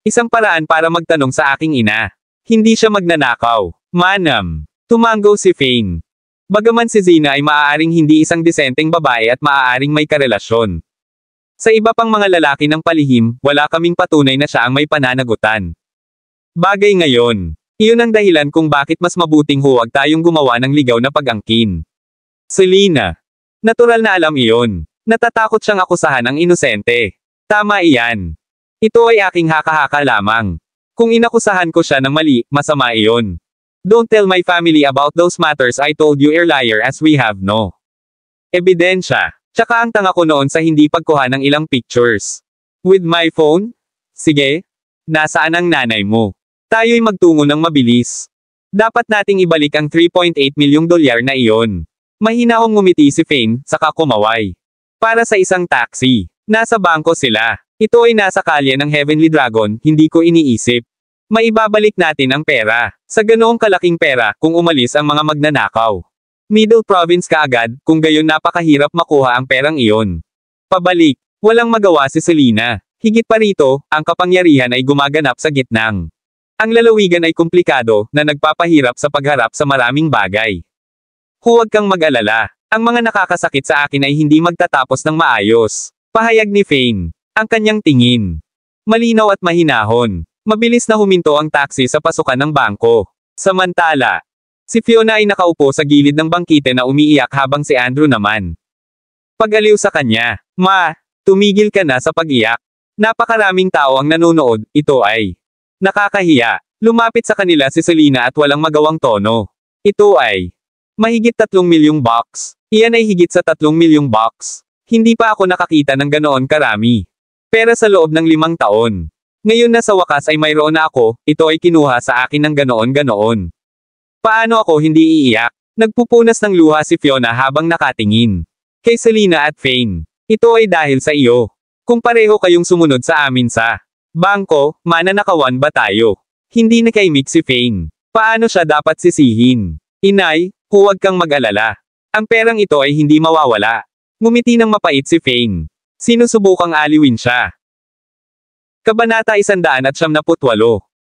isang paraan para magtanong sa aking ina. Hindi siya magnanakaw. Manam. Tumango si Fane. Bagaman si Zina ay maaaring hindi isang disenteng babae at maaaring may karelasyon sa iba pang mga lalaki ng palihim, wala kaming patunay na siya ang may pananagutan. Bagay ngayon. Iyon ang dahilan kung bakit mas mabuting huwag tayong gumawa ng ligaw na pag-angkin. Selena. Natural na alam iyon. Natatakot siyang akusahan ang inosente. Tama iyan. Ito ay aking haka-haka lamang. Kung inakusahan ko siya ng mali, masama iyon. Don't tell my family about those matters I told you earlier as we have no ebidensya. Tsaka ang tanga ko noon sa hindi pagkuha ng ilang pictures. With my phone? Sige. Nasaan ang nanay mo? Tayo'y magtungo ng mabilis. Dapat nating ibalik ang 3.8 milyong dolyar na iyon. Mahinahong ngumiti si Fane, saka kumaway. Para sa isang taxi. Nasa bangko sila. Ito ay nasa kalye ng Heavenly Dragon, hindi ko iniisip. Maibabalik natin ang pera. Sa ganoong kalaking pera, kung umalis ang mga magnanakaw. Middle Province kaagad, kung gayon napakahirap makuha ang perang iyon. Pabalik. Walang magawa si Selena. Higit pa rito, ang kapangyarihan ay gumaganap sa gitnang. Ang lalawigan ay komplikado, na nagpapahirap sa pagharap sa maraming bagay. Huwag kang mag-alala. Ang mga nakakasakit sa akin ay hindi magtatapos ng maayos. Pahayag ni Fane. Ang kanyang tingin. Malinaw at mahinahon. Mabilis na huminto ang taxi sa pasukan ng bangko. Samantala, si Fiona ay nakaupo sa gilid ng bangkite na umiiyak habang si Andrew naman. Pag-aliw sa kanya, "Ma, tumigil ka na sa pag-iyak. Napakaraming tao ang nanonood, ito ay nakakahiya." Lumapit sa kanila si Selena at walang magawang tono. Ito ay mahigit 3 milyong bucks. Iyan ay higit sa 3 milyong bucks. Hindi pa ako nakakita ng ganoon karami. Pera sa loob ng 5 taon. Ngayon na sa wakas ay mayroon na ako, ito ay kinuha sa akin ng ganoon-ganoon. Paano ako hindi iiyak? Nagpupunas ng luha si Fiona habang nakatingin kay Selena at Fane. Ito ay dahil sa iyo. Kung pareho kayong sumunod sa amin sa bangko, mananakawan ba tayo? Hindi nakaimik si Fane. Paano siya dapat sisihin? Inay, huwag kang mag-alala. Ang perang ito ay hindi mawawala. Ngumiti ng mapait si Fane. Sinusubukang aliwin siya. Kabanata 178.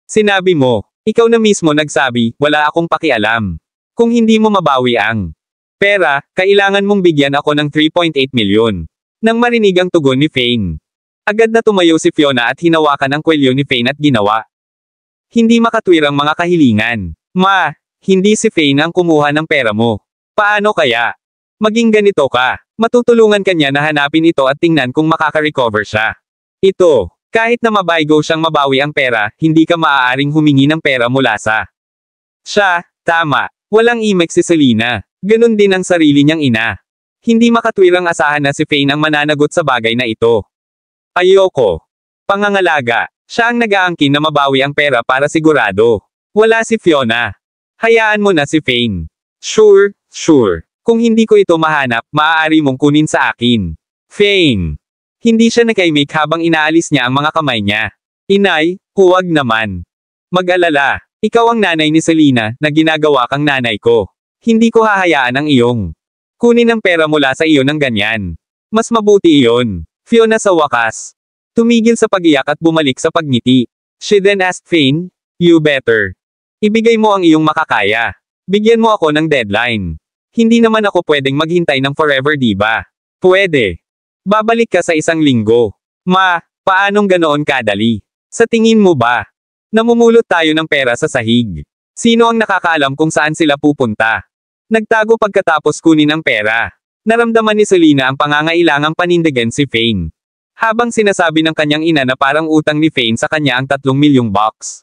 Sinabi mo, ikaw na mismo nagsabi, wala akong pakialam. Kung hindi mo mabawi ang pera, kailangan mong bigyan ako ng 3.8 milyon. Nang marinig ang tugon ni Fane. Agad na tumayo si Fiona at hinawakan ang kwelyo ni Fane at ginawa. Hindi makatwirang mga kahilingan. Ma, hindi si Fane ang kumuha ng pera mo. Paano kaya? Maging ganito ka. Matutulungan kanya na hanapin ito at tingnan kung makaka-recover siya. Ito, kahit na mabaygo siyang mabawi ang pera, hindi ka maaaring humingi ng pera mula sa siya. Tama. Walang imek si Selena. Ganun din ang sarili niyang ina. Hindi makatwirang asahan na si Fane ang mananagot sa bagay na ito. Ayoko. Pangangalaga. Siya ang nag-aangkin na mabawi ang pera para sigurado. Wala si Fiona. Hayaan mo na si Fane. Sure. Kung hindi ko ito mahanap, maaari mong kunin sa akin. Fane. Hindi siya nakaimik habang inaalis niya ang mga kamay niya. Inay, huwag naman. Mag-alala. Ikaw ang nanay ni Selena, na ginagawa kang nanay ko. Hindi ko hahayaan ang iyong kunin ang pera mula sa iyo ng ganyan. Mas mabuti iyon. Fiona sa wakas. Tumigil sa pag-iyak at bumalik sa pagngiti. She then asked Fane, "You better. Ibigay mo ang iyong makakaya. Bigyan mo ako ng deadline. Hindi naman ako pwedeng maghintay ng forever, di ba? Pwede. Babalik ka sa 1 linggo. Ma, paanong ganoon kadali? Sa tingin mo ba? Namumulot tayo ng pera sa sahig. Sino ang nakakaalam kung saan sila pupunta? Nagtago pagkatapos kunin ang pera. Naramdaman ni Selena ang pangangailangang panindigan si Fane. Habang sinasabi ng kanyang ina na parang utang ni Fane sa kanya ang 3 milyong bucks.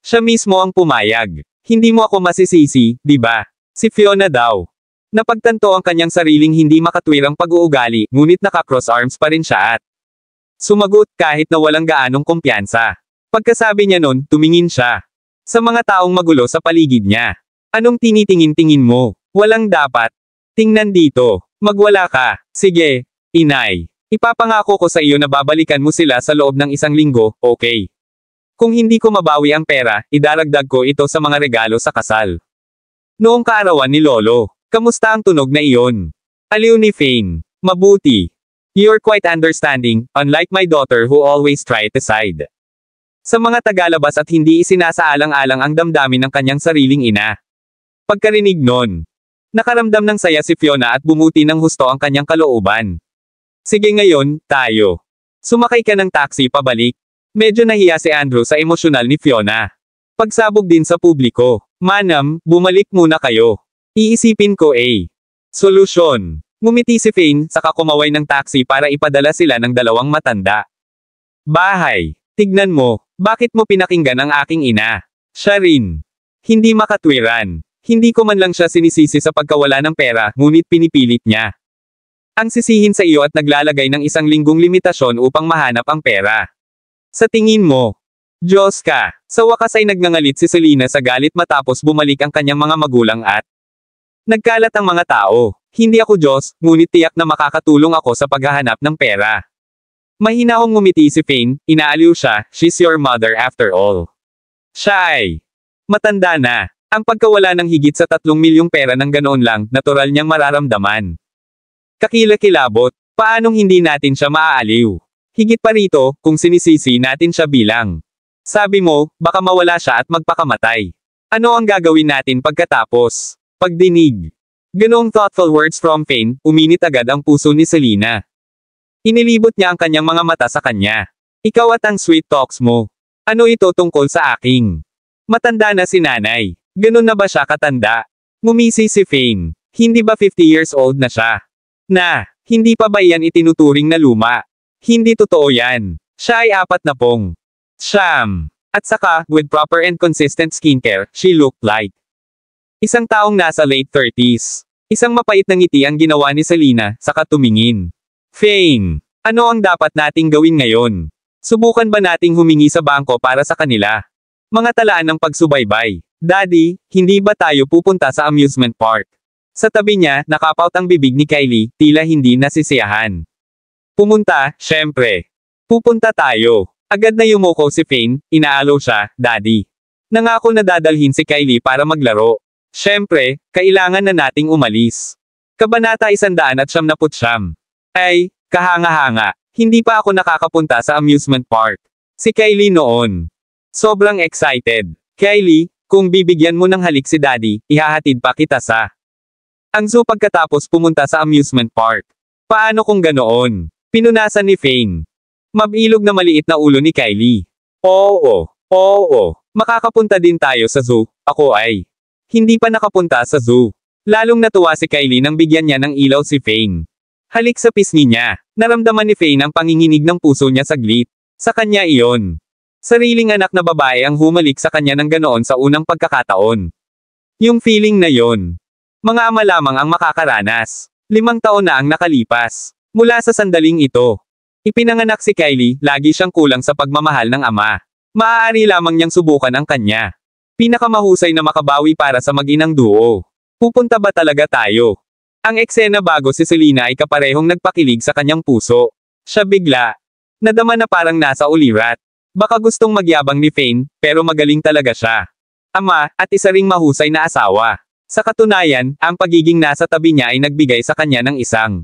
Siya mismo ang pumayag. Hindi mo ako masisisi, di ba? Si Fiona daw. Napagtanto ang kanyang sariling hindi makatwirang pag-uugali, ngunit naka-cross arms pa rin siya at sumagot kahit na walang gaanong kumpiyansa. Pagkasabi niya nun, tumingin siya sa mga taong magulo sa paligid niya. Anong tinitingin-tingin mo? Walang dapat. Tingnan dito. Magwala ka. Sige, inay. Ipapangako ko sa iyo na babalikan mo sila sa loob ng 1 linggo, okay? Kung hindi ko mabawi ang pera, idaragdag ko ito sa mga regalo sa kasal. Noong kaarawan ni Lolo. Kamusta ang tunog na iyon? Aliw ni Fane. Mabuti. You're quite understanding, unlike my daughter who always try to side. Sa mga tagalabas at hindi isinasaalang-alang ang damdamin ng kanyang sariling ina. Pagkarinig nun, nakaramdam ng saya si Fiona at bumuti ng husto ang kanyang kalooban. Sige ngayon, tayo. Sumakay ka ng taxi pabalik. Medyo nahiya si Andrew sa emosyonal ni Fiona. Pagsabog din sa publiko. Manam, bumalik muna kayo. Iisipin ko solusyon. Ngumiti si Fane, saka kumaway ng taxi para ipadala sila ng 2 matanda. Bahay. Tignan mo, bakit mo pinakinggan ang aking ina? Siya rin. Hindi makatwiran. Hindi ko man lang siya sinisisi sa pagkawala ng pera, ngunit pinipilit niya. Ang sisihin sa iyo at naglalagay ng 1 linggong limitasyon upang mahanap ang pera. Sa tingin mo, Diyos ka! Sa wakas ay nagngangalit si Selena sa galit matapos bumalik ang kanyang mga magulang at nagkalat ang mga tao. Hindi ako Diyos, ngunit tiyak na makakatulong ako sa paghahanap ng pera. Mahinahong ngumiti si Fane, inaaliw siya, she's your mother after all. Siya ay matanda na. Ang pagkawala ng higit sa 3 milyong pera ng ganoon lang, natural niyang mararamdaman. Kakilakilabot, paanong hindi natin siya maaaliw? Higit pa rito, kung sinisisi natin siya bilang. Sabi mo, baka mawala siya at magpakamatay. Ano ang gagawin natin pagkatapos? Pagdinig. Ganoong thoughtful words from Fane, uminit agad ang puso ni Selena. Inilibot niya ang kanyang mga mata sa kanya. Ikaw at ang sweet talks mo. Ano ito tungkol sa aking? Matanda na si nanay. Ganon na ba siya katanda? Ngumisi si Fane. Hindi ba 50 years old na siya? Hindi pa ba iyan itinuturing na luma? Hindi totoo yan. Siya ay 40. Siyam. At saka, with proper and consistent skincare, she looked like isang taong nasa late 30s. Isang mapait na ngiti ang ginawa ni Selena, saka tumingin. Fane, ano ang dapat nating gawin ngayon? Subukan ba nating humingi sa bangko para sa kanila? Mga talaan ng pagsubaybay. Daddy, hindi ba tayo pupunta sa amusement park? Sa tabi niya, nakapaut ang bibig ni Kylie, tila hindi nasisiyahan. Pumunta, syempre. Pupunta tayo. Agad na yumuko si Fane, inaalaw siya, Daddy. Nangako na dadalhin si Kylie para maglaro. Syempre, kailangan na nating umalis. Kabanata 199. Ay, kahanga-hanga. Hindi pa ako nakakapunta sa amusement park. Si Kylie noon. Sobrang excited. Kylie, kung bibigyan mo ng halik si Daddy, ihahatid pa kita sa ang zoo pagkatapos pumunta sa amusement park. Paano kung ganoon? Pinunasan ni Fane. Mabilog na maliit na ulo ni Kylie. Oo. Makakapunta din tayo sa zoo. Ako ay hindi pa nakapunta sa zoo. Lalong natuwa si Kylie nang bigyan niya ng ilaw si Fane. Halik sa pisngi niya. Naramdaman ni Fane ang panginginig ng puso niya saglit. Sa kanya iyon. Sariling anak na babae ang humalik sa kanya ng ganoon sa unang pagkakataon. Yung feeling na yon. Mga ama lamang ang makakaranas. 5 taon na ang nakalipas. Mula sa sandaling ito. Ipinanganak si Kylie, lagi siyang kulang sa pagmamahal ng ama. Maaari lamang niyang subukan ang kanya. Pinakamahusay na makabawi para sa mag-inang duo. Pupunta ba talaga tayo? Ang eksena bago si Selena ay kaparehong nagpakilig sa kanyang puso. Siya bigla. Nadama na parang nasa ulirat. Baka gustong magyabang ni Fane, pero magaling talaga siya. Ama, at isa ring mahusay na asawa. Sa katunayan, ang pagiging nasa tabi niya ay nagbigay sa kanya ng isang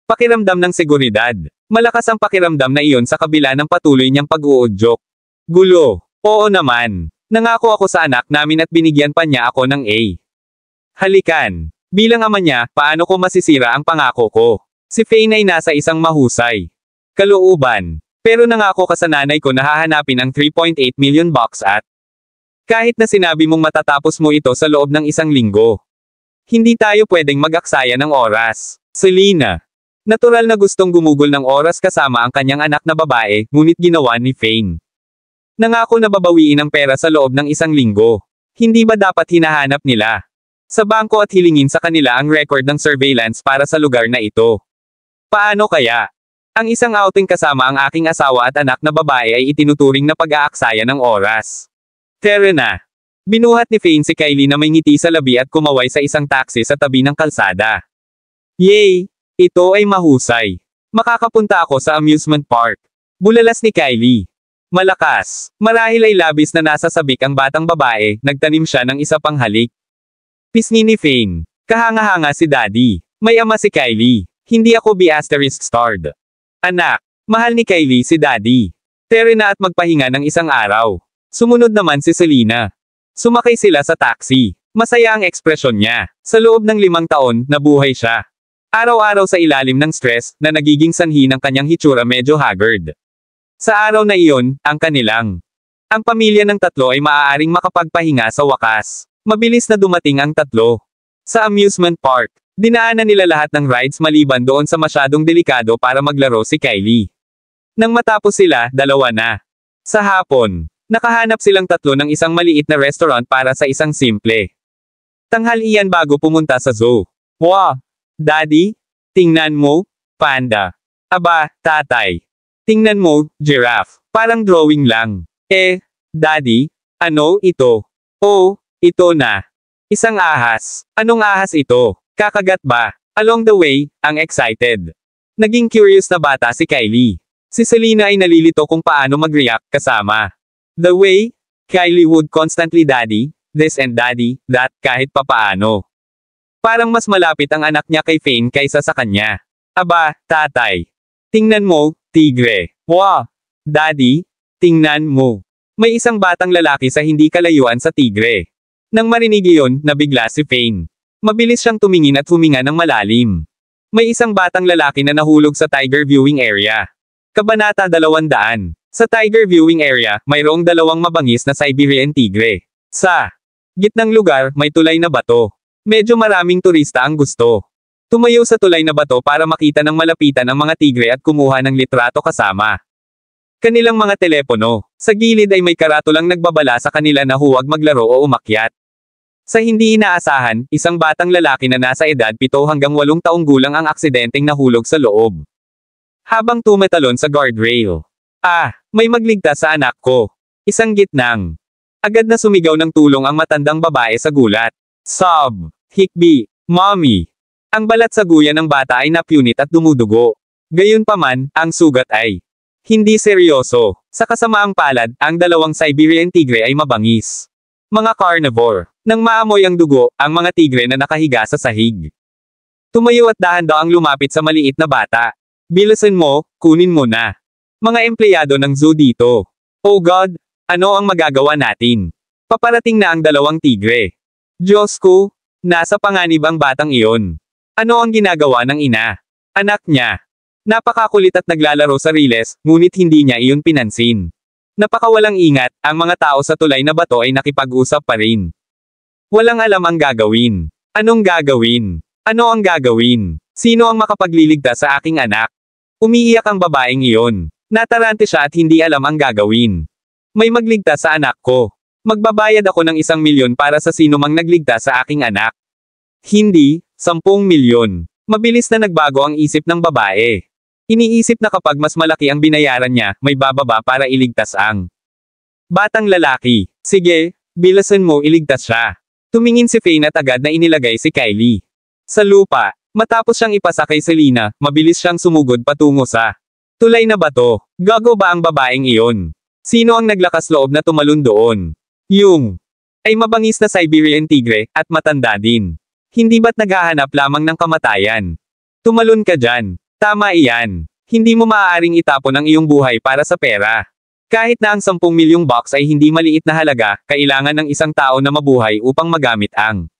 pakiramdam ng seguridad. Malakas ang pakiramdam na iyon sa kabila ng patuloy niyang pag-uudyok. Gulo. Oo naman. Nangako ako sa anak namin at binigyan pa niya ako ng A. Halikan. Bilang ama niya, paano ko masisira ang pangako ko? Si Fane ay nasa isang mahusay kalooban. Pero nangako ka sa nanay ko na hahanapin ang 3.8 million box at kahit na sinabi mong matatapos mo ito sa loob ng 1 linggo. Hindi tayo pwedeng mag-aksaya ng oras. Selena. Natural na gustong gumugol ng oras kasama ang kanyang anak na babae, ngunit ginawa ni Fane. Nangako na babawiin ang pera sa loob ng 1 linggo. Hindi ba dapat hinahanap nila sa bangko at hilingin sa kanila ang record ng surveillance para sa lugar na ito? Paano kaya? Ang isang outing kasama ang aking asawa at anak na babae ay itinuturing na pag-aaksaya ng oras. Tara na. Binuhat ni Fane si Kylie na may ngiti sa labi at kumaway sa isang taxi sa tabi ng kalsada. Yay! Ito ay mahusay. Makakapunta ako sa amusement park. Bulalas ni Kylie. Malakas. Marahil ay labis na nasa sabik ang batang babae, nagtanim siya ng isa pang halik. Pisngi ni Fane. Kahanga-hanga si Daddy. May ama si Kylie. Hindi ako B***starred. Anak, mahal ni Kylie si Daddy. Tere na at magpahinga ng 1 araw. Sumunod naman si Selena. Sumakay sila sa taxi. Masaya ang ekspresyon niya. Sa loob ng 5 taon, nabuhay siya. Araw-araw sa ilalim ng stress, na nagiging sanhi ng kanyang hitsura medyo haggard. Sa araw na iyon, ang pamilya ng 3 ay maaaring makapagpahinga sa wakas. Mabilis na dumating ang 3. Sa amusement park. Dinaanan nila lahat ng rides maliban doon sa masyadong delikado para maglaro si Kylie. Nang matapos sila, 2 na. Sa hapon, nakahanap silang 3 ng isang maliit na restaurant para sa isang simple tanghalian bago pumunta sa zoo. Wow! Daddy? Tingnan mo? Panda. Aba, tatay. Tingnan mo, giraffe. Parang drawing lang. Daddy, ano ito? Oh, ito na. Isang ahas. Anong ahas ito? Kakagat ba? Along the way, ang excited. Naging curious na bata si Kylie. Si Selena ay nalilito kung paano mag-react kasama. The way, Kylie would constantly daddy, this and daddy, that, kahit papaano. Parang mas malapit ang anak niya kay Fane kaysa sa kanya. Aba, tatay. Tingnan mo, tigre. Wow! Daddy, tingnan mo. May isang batang lalaki sa hindi kalayuan sa tigre. Nang marinig iyon, nabigla si Fane. Mabilis siyang tumingin at huminga ng malalim. May isang batang lalaki na nahulog sa tiger viewing area. Kabanata 200. Sa tiger viewing area, mayroong dalawang mabangis na Siberian tigre. Sa gitnang lugar, may tulay na bato. Medyo maraming turista ang gusto. Tumayo sa tulay na bato para makita ng malapitan ang mga tigre at kumuha ng litrato kasama kanilang mga telepono. Sa gilid ay may karatulang nagbabala sa kanila na huwag maglaro o umakyat. Sa hindi inaasahan, isang batang lalaki na nasa edad 7 hanggang 8 taong gulang ang aksidenteng nahulog sa loob. Habang tumatalon sa guardrail. May magligtas sa anak ko. Isang gitnang. Agad na sumigaw ng tulong ang matandang babae sa gulat. Sob! Hikbi! Mommy! Ang balat sa guya ng bata ay napunit at dumudugo. Gayunpaman, ang sugat ay hindi seryoso. Sa kasamaang palad, ang dalawang Siberian tigre ay mabangis. Mga carnivore. Nang maamoy ang dugo, ang mga tigre na nakahiga sa sahig. Tumayo at dahan-daang lumapit sa maliit na bata. Bilisan mo, kunin mo na. Mga empleyado ng zoo dito. Oh God! Ano ang magagawa natin? Paparating na ang dalawang tigre. Diyos ko! Nasa panganib ang batang iyon. Ano ang ginagawa ng ina? Anak niya. Napakakulit at naglalaro sa riles, ngunit hindi niya iyon pinansin. Napakawalang ingat, ang mga tao sa tulay na bato ay nakipag-usap pa rin. Walang alam ang gagawin. Anong gagawin? Ano ang gagawin? Sino ang makapagliligtas sa aking anak? Umiiyak ang babaeng iyon. Natarante siya at hindi alam ang gagawin. May magligtas sa anak ko. Magbabayad ako ng 1 milyon para sa sino mang nagligtas sa aking anak. Hindi, 10 milyon. Mabilis na nagbago ang isip ng babae. Iniisip na kapag mas malaki ang binayaran niya, may bababa para iligtas ang batang lalaki. Sige, bilasan mo iligtas siya. Tumingin si Fane at agad na inilagay si Kylie sa lupa. Matapos siyang ipasa kay Selena, mabilis siyang sumugod patungo sa tulay na bato. Gago ba ang babaeng iyon? Sino ang naglakas loob na tumalon doon? Yung ay mabangis na Siberian tigre, at matanda din. Hindi ba't naghahanap lamang ng kamatayan? Tumalon ka dyan. Tama iyan. Hindi mo maaaring itapon ang iyong buhay para sa pera. Kahit na ang 10 milyong bucks ay hindi maliit na halaga, kailangan ng isang tao na mabuhay upang magamit ang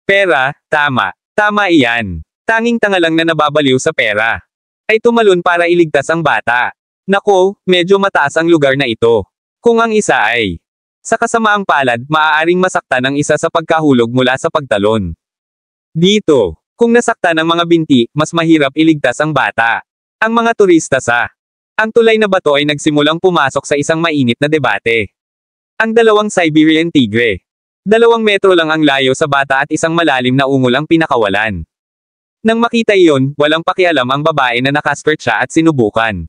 pera. Tama. Tama iyan. Tanging tanga lang na nababaliw sa pera ay tumalon para iligtas ang bata. Nako, medyo mataas ang lugar na ito. Kung ang isa ay sa kasamaang palad, maaaring masaktan ang isa sa pagkahulog mula sa pagtalon. Dito, kung nasaktan ang mga binti, mas mahirap iligtas ang bata. Ang mga turista sa ang tulay na bato ay nagsimulang pumasok sa isang mainit na debate. Ang dalawang Siberian tigre. 2 metro lang ang layo sa bata at isang malalim na ungol ang pinakawalan. Nang makita iyon, walang pakialam ang babae na nakaskirt siya at sinubukan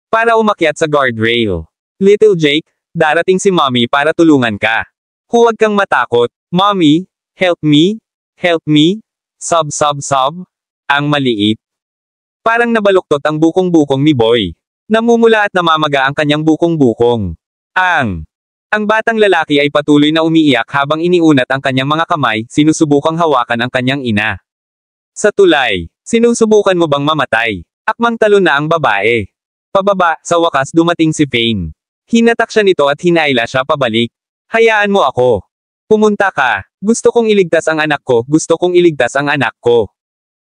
para umakyat sa guardrail. Little Jake, darating si Mommy para tulungan ka. Huwag kang matakot. Mommy, help me? Help me? Sob. Ang maliit. Parang nabaluktot ang bukong-bukong ni Boy. Namumula at namamaga ang kanyang bukong-bukong. Ang batang lalaki ay patuloy na umiiyak habang iniunat ang kanyang mga kamay, sinusubukang hawakan ang kanyang ina. Sa tulay, sinusubukan mo bang mamatay? Akmang talon na ang babae. Pababa, sa wakas dumating si Fane. Hinatak siya nito at hinaila siya pabalik. Hayaan mo ako. Pumunta ka. Gusto kong iligtas ang anak ko, gusto kong iligtas ang anak ko.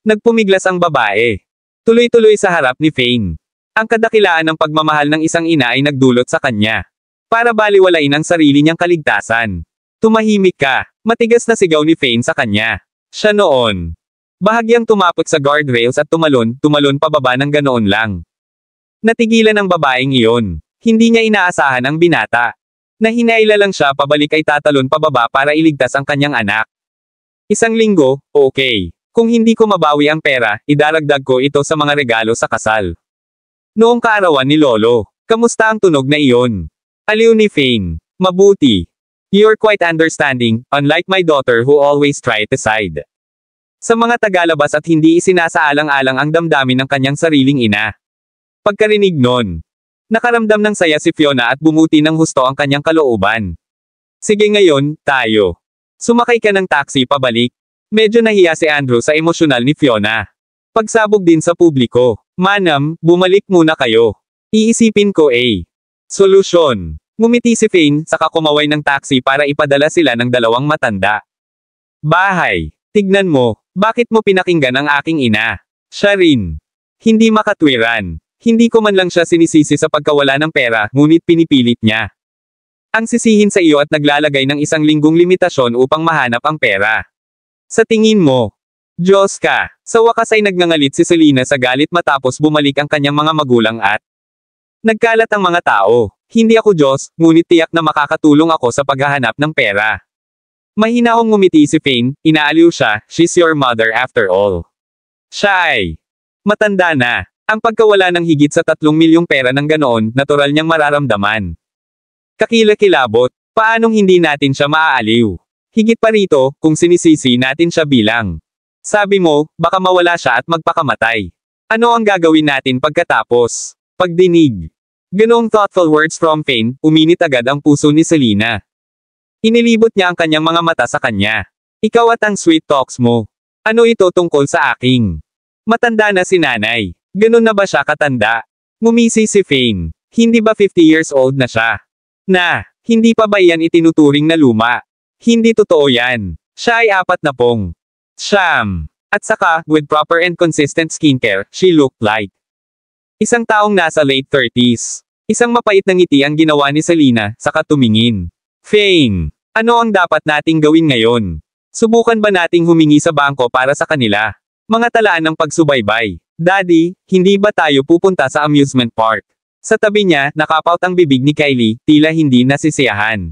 Nagpumiglas ang babae. Tuloy-tuloy sa harap ni Fane. Ang kadakilaan ng pagmamahal ng isang ina ay nagdulot sa kanya. Para baliwalain ang sarili niyang kaligtasan. Tumahimik ka. Matigas na sigaw ni Fane sa kanya. Siya noon. Bahagyang tumapot sa guardrails at tumalon pababa ng ganoon lang. Natigilan ang babaeng iyon. Hindi niya inaasahan ang binata. Nahinaila lang siya pabalik ay tatalon pababa para iligtas ang kanyang anak. 1 linggo, okay. Kung hindi ko mabawi ang pera, idaragdag ko ito sa mga regalo sa kasal. Noong kaarawan ni Lolo, kamusta ang tunog na iyon? Aliw ni Fane. Mabuti. You're quite understanding, unlike my daughter who always try to side. Sa mga tagalabas at hindi isinasaalang-alang ang damdamin ng kanyang sariling ina. Pagkarinig nun, nakaramdam ng saya si Fiona at bumuti ng husto ang kanyang kalooban. Sige ngayon, tayo. Sumakay ka ng taxi pabalik. Medyo nahiya si Andrew sa emosyonal ni Fiona. Pagsabog din sa publiko. Manam, bumalik muna kayo. Iisipin ko solusyon. Ngumiti si Fane, saka kumaway ng taxi para ipadala sila ng dalawang matanda. Bahay. Tignan mo, bakit mo pinakinggan ang aking ina? Siya rin. Hindi makatwiran. Hindi ko man lang siya sinisisi sa pagkawala ng pera, ngunit pinipilit niya. Ang sisihin sa iyo at naglalagay ng 1 linggong limitasyon upang mahanap ang pera. Sa tingin mo, Diyos ka. Sa wakas ay nagngangalit si Selena sa galit matapos bumalik ang kanyang mga magulang at nagkalat ang mga tao. Hindi ako Diyos, ngunit tiyak na makakatulong ako sa paghahanap ng pera. Mahinahong ngumiti si Fane, inaaliw siya, she's your mother after all. Siya ay matanda na. Ang pagkawala ng higit sa 3 milyong pera ng ganoon, natural niyang mararamdaman. Kakilakilabot, paanong hindi natin siya maaaliw? Higit pa rito, kung sinisisi natin siya bilang. Sabi mo, baka mawala siya at magpakamatay. Ano ang gagawin natin pagkatapos? Pagdinig. Ganoong thoughtful words from Fane, uminit agad ang puso ni Selena. Inilibot niya ang kanyang mga mata sa kanya. Ikaw at ang sweet talks mo. Ano ito tungkol sa aking? Matanda na si nanay. Ganon na ba siya katanda? Ngumisi si Fane. Hindi ba 50 years old na siya? Hindi pa ba iyan itinuturing na luma? Hindi totoo yan. Siya ay 40. Siyam. At saka, with proper and consistent skincare, she looked like isang taong nasa late 30s. Isang mapait na ngiti ang ginawa ni Selena, saka tumingin. Fane, ano ang dapat nating gawin ngayon? Subukan ba nating humingi sa bangko para sa kanila? Mga talaan ng pagsubaybay. Daddy, hindi ba tayo pupunta sa amusement park? Sa tabi niya, nakapaut ang bibig ni Kylie, tila hindi nasisiyahan.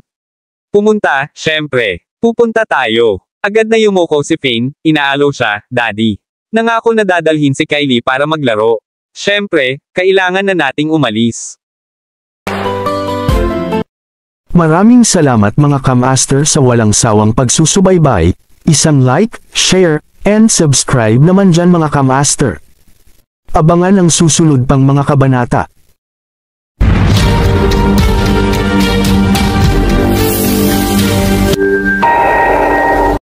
Pumunta, syempre. Pupunta tayo. Agad na yumuko si Fane, inaalaw siya, Daddy. Nangako na dadalhin si Kylie para maglaro. Syempre, kailangan na nating umalis. Maraming salamat mga kamaster sa walang sawang pagsusubaybay, isang like, share, and subscribe naman dyan mga kamaster. Abangan ang susunod pang mga kabanata.